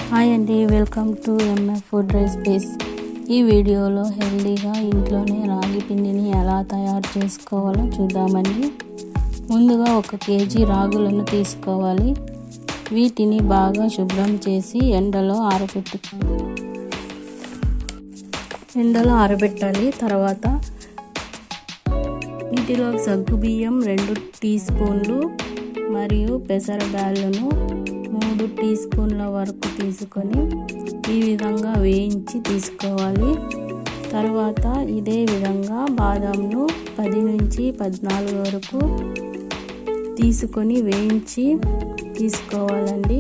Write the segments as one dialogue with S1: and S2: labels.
S1: Hi అండి, welcome to MF food recipes. ఈ వీడియోలో హెల్దీగా ఇంట్లోనే రాగి పిండిని ఎలా తయారు చేసుకోవాలో చూద్దామండి. ముందుగా 1 కేజీ రాగులను తీసుకోవాలి. వీటిని బాగా శుభ్రం చేసి ఎండలో ఆరబెట్టాలి. తర్వాత వీటిలో సగ్గుబియ్యం 2 టీ స్పూన్లు మరియు పెసరబ్యాళ్ళను 3 టీ స్పూన్ల వరకు తీసుకొని ఈ విధంగా వేయించి తీసుకోవాలి. తర్వాత ఇదే విధంగా బాదంను 10 నుంచి 14 వరకు తీసుకొని వేయించి తీసుకోవాలండి.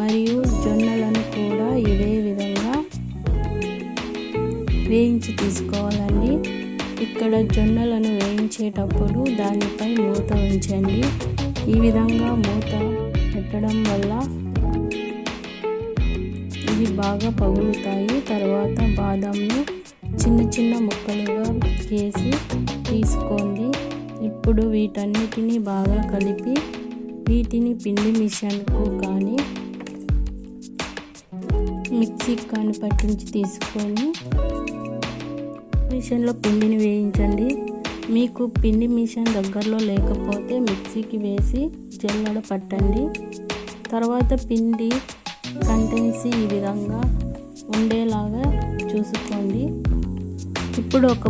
S1: మరియు జొన్నలను కూడా ఇదే విధంగా వేయించి తీసుకోవాలండి. ఇక్కడ జొన్నలను వేయించేటప్పుడు దానిపై మూత ఉంచండి. ఈ విధంగా మూత పెట్టడం వల్ల ఇవి బాగా పగులుతాయి. తర్వాత బాదంను చిన్న చిన్న ముక్కలుగా చేసి తీసుకోండి. ఇప్పుడు వీటన్నిటిని బాగా కలిపి వీటిని పిండి మిషన్కు కానీ మిక్సీకి కానీ పట్టించి తీసుకొని మిషన్లో పిండిని వేయించండి. మీకు పిండి మిషన్ దగ్గరలో లేకపోతే మిక్సీకి వేసి జల్లెడ పట్టండి. తర్వాత పిండి కంటెన్సీ ఈ విధంగా ఉండేలాగా చూసుకోండి. ఇప్పుడు ఒక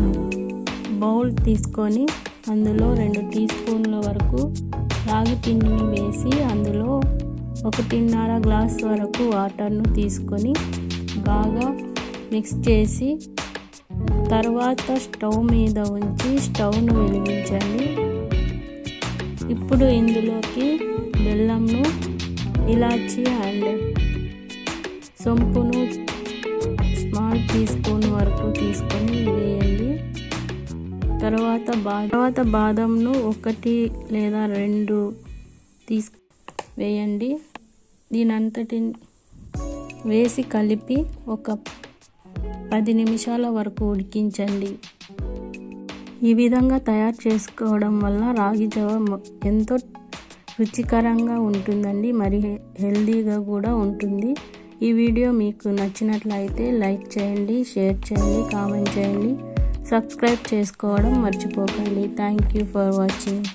S1: బౌల్ తీసుకొని అందులో 2 టీ స్పూన్ల వరకు రాగి పిండిని వేసి అందులో 1.5 గ్లాస్ వరకు వాటర్ను తీసుకొని బాగా మిక్స్ చేసి తర్వాత స్టవ్ మీద ఉంచి స్టవ్ను వెలిగించండి. ఇప్పుడు ఇందులోకి బెల్లంను, ఇలాచి అండ్ సొంపును స్మాల్ టీ స్పూన్ వరకు తీసుకొని వేయండి. తర్వాత బాదంను 1 లేదా 2 వేయండి. దీనంతటిని వేసి కలిపి ఒక 10 నిమిషాల వరకు ఉడికించండి. ఈ విధంగా తయారు చేసుకోవడం వల్ల రాగి జావ ఎంతో రుచికరంగా ఉంటుందండి. మరి హెల్దీగా కూడా ఉంటుంది. ఈ వీడియో మీకు నచ్చినట్లయితే లైక్ చేయండి, షేర్ చేయండి, కామెంట్ చేయండి, సబ్స్క్రైబ్ చేసుకోవడం మర్చిపోకండి. Thank you for watching.